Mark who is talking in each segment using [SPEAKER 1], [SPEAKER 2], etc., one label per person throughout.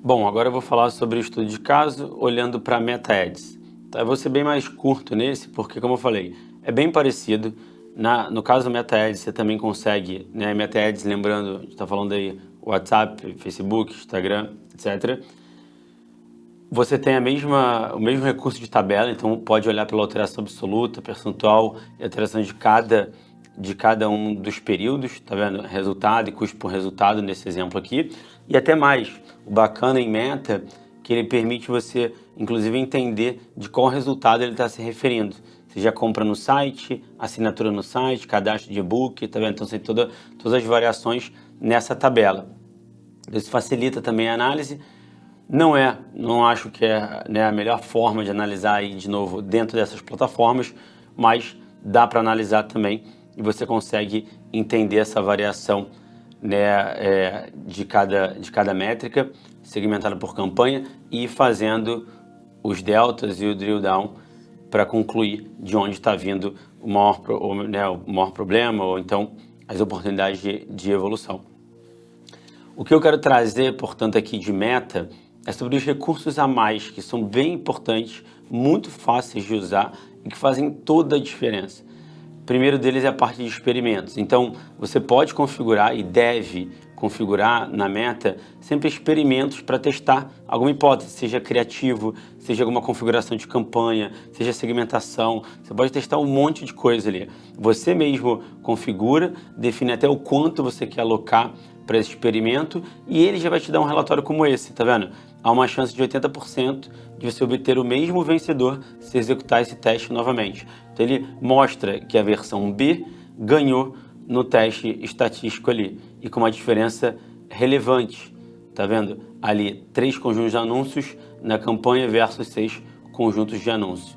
[SPEAKER 1] Bom, agora eu vou falar sobre o estudo de caso olhando para MetaEds. Tá? Eu vou ser bem mais curto nesse, porque, como eu falei, é bem parecido. No caso do MetaEds, você também consegue, né? MetaEds, lembrando, a gente está falando aí WhatsApp, Facebook, Instagram, etc. Você tem o mesmo recurso de tabela, então pode olhar pela alteração absoluta, percentual e alteração de cada um dos períodos, tá vendo? Resultado e custo por resultado nesse exemplo aqui. E até mais, o bacana em Meta, que ele permite você, inclusive, entender de qual resultado ele está se referindo. Seja compra no site, assinatura no site, cadastro de e-book, tá vendo? Então, tem todas as variações nessa tabela. Isso facilita também a análise. Não acho que é, né, a melhor forma de analisar aí de novo dentro dessas plataformas, mas dá para analisar também e você consegue entender essa variação, né, de cada métrica, segmentada por campanha e fazendo os deltas e o drill down para concluir de onde está vindo o maior problema ou então as oportunidades de evolução. O que eu quero trazer, portanto, aqui de Meta é sobre os recursos a mais, que são bem importantes, muito fáceis de usar e que fazem toda a diferença. O primeiro deles é a parte de experimentos. Então, você pode configurar e deve configurar na Meta sempre experimentos para testar alguma hipótese, seja criativo, seja alguma configuração de campanha, seja segmentação. Você pode testar um monte de coisa ali. Você mesmo configura, define até o quanto você quer alocar para esse experimento e ele já vai te dar um relatório como esse, tá vendo? Há uma chance de 80% de você obter o mesmo vencedor se executar esse teste novamente. Então ele mostra que a versão B ganhou no teste estatístico ali e com uma diferença relevante, tá vendo? Ali 3 conjuntos de anúncios na campanha versus 6 conjuntos de anúncios.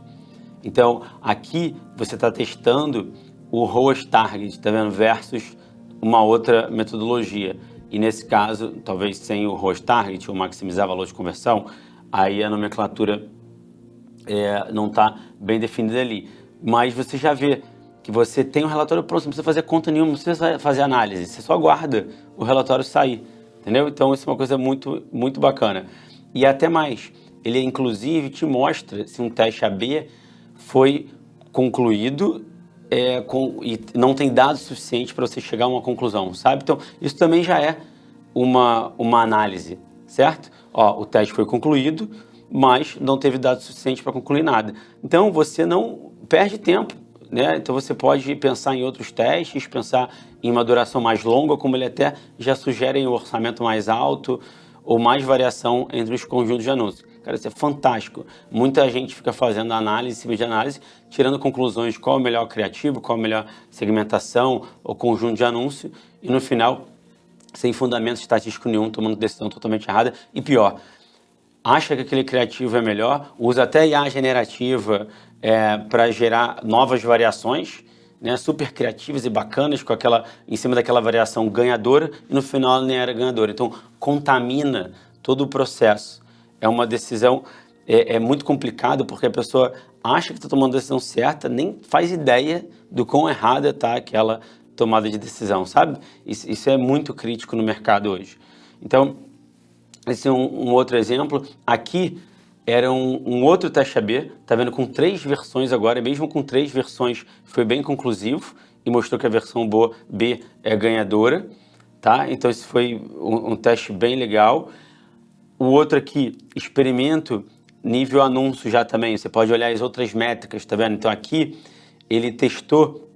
[SPEAKER 1] Então aqui você está testando o ROAS Target, tá vendo? Versus uma outra metodologia. E nesse caso, talvez sem o ROAS Target ou maximizar valor de conversão, aí a nomenclatura não está bem definida ali. Mas você já vê que você tem um relatório pronto, você não precisa fazer conta nenhuma, não precisa fazer análise, você só aguarda o relatório sair, entendeu? Então isso é uma coisa muito, muito bacana. E até mais, ele inclusive te mostra se um teste AB foi concluído e não tem dados suficientes para você chegar a uma conclusão, sabe? Então, isso também já é uma análise, certo? Ó, o teste foi concluído, mas não teve dados suficientes para concluir nada. Então, você não perde tempo, né? Então, você pode pensar em outros testes, pensar em uma duração mais longa, como ele até já sugere um orçamento mais alto ou mais variação entre os conjuntos de anúncios. Cara, isso é fantástico. Muita gente fica fazendo análise, cima de análise, tirando conclusões de qual é o melhor criativo, qual é a melhor segmentação ou conjunto de anúncio, e no final, sem fundamento estatístico nenhum, tomando decisão totalmente errada. E pior, acha que aquele criativo é melhor, usa até IA generativa para gerar novas variações, né, super criativas e bacanas em cima daquela variação ganhadora, e no final ela nem era ganhadora. Então, contamina todo o processo. É uma decisão muito complicado porque a pessoa acha que está tomando a decisão certa, nem faz ideia do quão errada está aquela tomada de decisão, sabe? Isso é muito crítico no mercado hoje. Então, esse é um outro exemplo. Aqui era um outro teste AB, tá vendo? Com 3 versões agora, mesmo com 3 versões, foi bem conclusivo e mostrou que a versão B é ganhadora, tá? Então, esse foi um teste bem legal. O outro aqui, experimento nível anúncio já também. Você pode olhar as outras métricas, tá vendo? Então aqui ele testou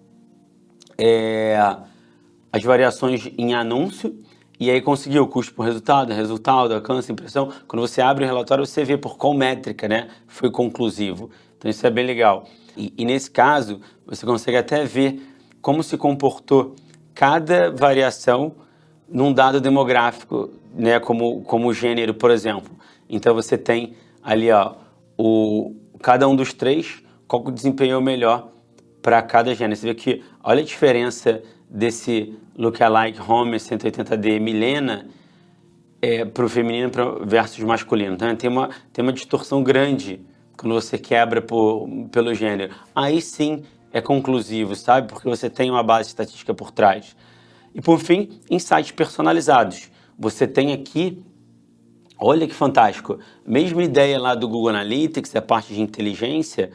[SPEAKER 1] as variações em anúncio e aí conseguiu custo por resultado, alcance, impressão. Quando você abre o relatório, você vê por qual métrica, né, foi conclusivo. Então isso é bem legal. E nesse caso, você consegue até ver como se comportou cada variação num dado demográfico, né, como gênero, por exemplo. Então você tem ali, ó, cada um dos 3, qual que desempenhou melhor para cada gênero. Você vê que, olha a diferença desse Lookalike Home 180D Milena para o feminino versus masculino. Tá? Tem uma distorção grande quando você quebra pelo gênero. Aí sim é conclusivo, sabe? Porque você tem uma base estatística por trás. E por fim, insights personalizados. Você tem aqui Olha que fantástico. Mesma ideia lá do Google Analytics, a parte de inteligência,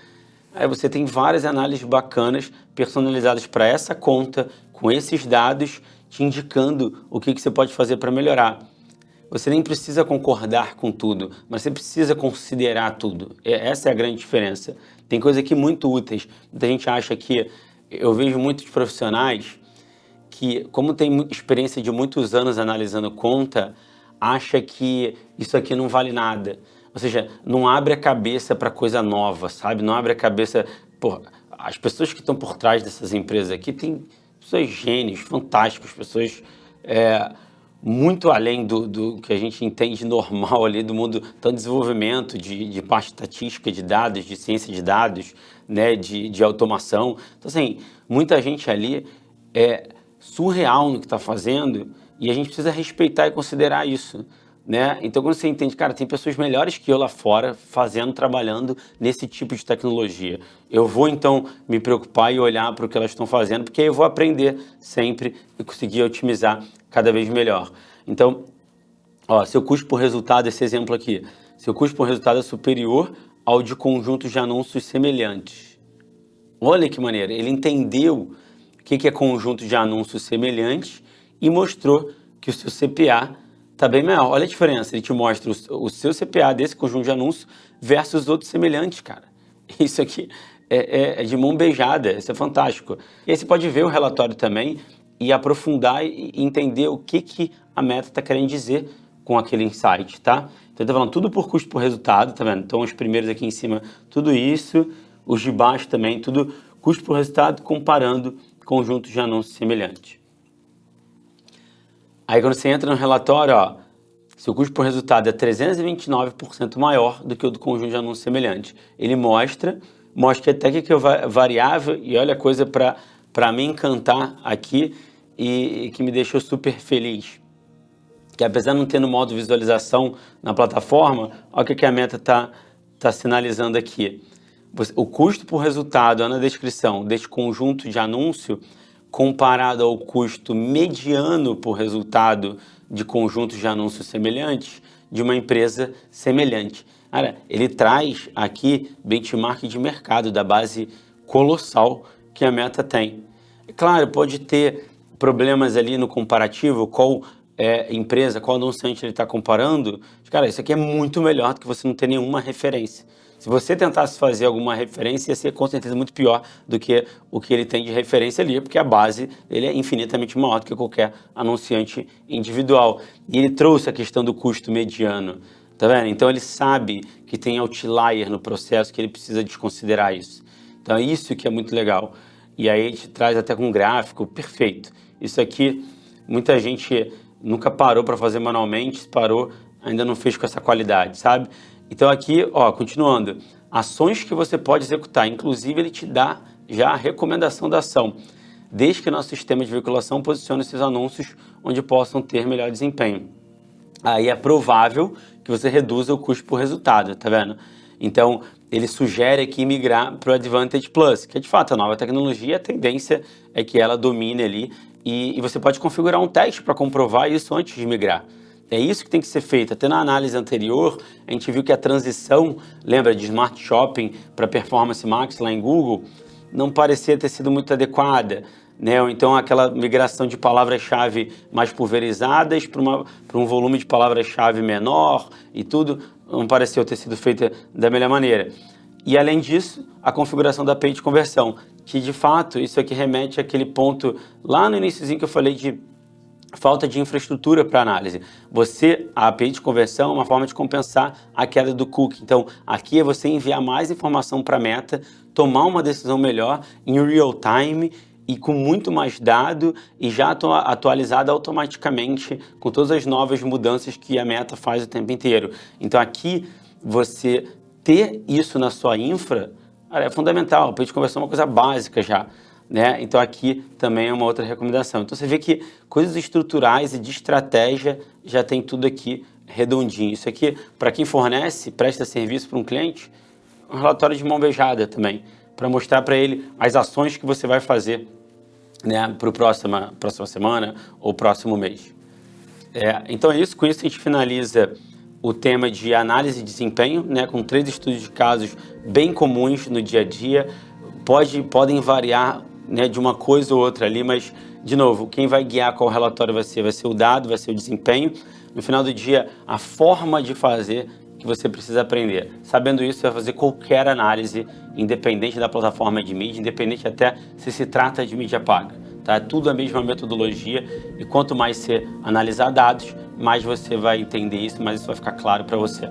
[SPEAKER 1] aí você tem várias análises bacanas personalizadas para essa conta, com esses dados, te indicando o que você pode fazer para melhorar. Você nem precisa concordar com tudo, mas você precisa considerar tudo. Essa é a grande diferença. Tem coisas aqui muito úteis. Muita gente acha que... Eu vejo muitos profissionais que, como tem experiência de muitos anos analisando conta, acha que isso aqui não vale nada. Ou seja, não abre a cabeça para coisa nova, sabe? Não abre a cabeça... Pô, as pessoas que estão por trás dessas empresas aqui têm pessoas gênios, fantásticos, pessoas muito além do que a gente entende normal ali do mundo, tanto de desenvolvimento, de parte estatística de dados, de ciência de dados, né, de automação. Então, assim, muita gente ali é surreal no que está fazendo e a gente precisa respeitar e considerar isso, né? Então, quando você entende, cara, tem pessoas melhores que eu lá fora fazendo, trabalhando nesse tipo de tecnologia. Eu vou, então, me preocupar e olhar para o que elas estão fazendo, porque aí eu vou aprender sempre e conseguir otimizar cada vez melhor. Então, ó, seu custo por resultado, esse exemplo aqui, seu custo por resultado é superior ao de conjuntos de anúncios semelhantes. Olha que maneira, ele entendeu o que é conjunto de anúncios semelhantes e mostrou que o seu CPA está bem maior. Olha a diferença, ele te mostra o seu CPA desse conjunto de anúncios versus outros semelhantes, cara. Isso aqui é de mão beijada, isso é fantástico. E aí você pode ver o relatório também e aprofundar e entender o que a Meta está querendo dizer com aquele insight, tá? Então, tá falando tudo por custo por resultado, tá vendo? Então, os primeiros aqui em cima, tudo isso, os de baixo também, tudo custo por resultado comparando conjuntos de anúncios semelhantes. Aí, quando você entra no relatório, ó, seu custo por resultado é 329% maior do que o do conjunto de anúncios semelhantes. Ele mostra até que é variável, e olha a coisa para me encantar aqui e que me deixou super feliz. Que apesar de não ter no modo visualização na plataforma, olha o que a Meta tá sinalizando aqui. O custo por resultado, na descrição deste conjunto de anúncio, comparado ao custo mediano por resultado de conjuntos de anúncios semelhantes de uma empresa semelhante. Cara, ele traz aqui benchmark de mercado da base colossal que a Meta tem. Claro, pode ter problemas ali no comparativo, qual empresa, qual anunciante ele está comparando. Cara, isso aqui é muito melhor do que você não ter nenhuma referência. Se você tentasse fazer alguma referência, ia ser com certeza muito pior do que o que ele tem de referência ali, porque a base dele é infinitamente maior do que qualquer anunciante individual. E ele trouxe a questão do custo mediano, tá vendo? Então ele sabe que tem outlier no processo, que ele precisa desconsiderar isso. Então é isso que é muito legal. E aí a gente traz até com um gráfico perfeito. Isso aqui, muita gente nunca parou para fazer manualmente, parou, ainda não fez com essa qualidade, sabe? Então aqui, ó, continuando, ações que você pode executar, inclusive ele te dá já a recomendação da ação, desde que nosso sistema de veiculação posicione esses anúncios onde possam ter melhor desempenho. Aí é provável que você reduza o custo por resultado, tá vendo? Então, ele sugere aqui migrar para o Advantage Plus, que é de fato a nova tecnologia, a tendência é que ela domine ali e você pode configurar um teste para comprovar isso antes de migrar. É isso que tem que ser feito. Até na análise anterior, a gente viu que a transição, lembra, de Smart Shopping para Performance Max lá em Google, não parecia ter sido muito adequada, né? Ou então aquela migração de palavras-chave mais pulverizadas para um volume de palavras-chave menor e tudo, não pareceu ter sido feita da melhor maneira. E além disso, a configuração da API de conversão, que de fato isso aqui remete àquele ponto lá no iniciozinho que eu falei de falta de infraestrutura para análise. A API de conversão é uma forma de compensar a queda do cookie. Então, aqui é você enviar mais informação para a Meta, tomar uma decisão melhor em real time e com muito mais dado e já atualizada automaticamente com todas as novas mudanças que a Meta faz o tempo inteiro. Então, aqui, você ter isso na sua infra é fundamental. A API de conversão é uma coisa básica já. Né? Então aqui também é uma outra recomendação. Então você vê que coisas estruturais e de estratégia já tem tudo aqui redondinho. Isso aqui, para quem fornece, presta serviço para um cliente, um relatório de mão beijada também, para mostrar para ele as ações que você vai fazer, né, para a próxima semana ou próximo mês. Então é isso, com isso a gente finaliza o tema de análise de desempenho, né, com 3 estudos de casos bem comuns no dia a dia. Podem variar, né, de uma coisa ou outra ali, mas, de novo, quem vai guiar qual relatório vai ser o dado, vai ser o desempenho. No final do dia, a forma de fazer que você precisa aprender. Sabendo isso, você vai fazer qualquer análise, independente da plataforma de mídia, independente até se trata de mídia paga. Tá? É tudo a mesma metodologia e quanto mais você analisar dados, mais você vai entender isso, mais isso vai ficar claro para você.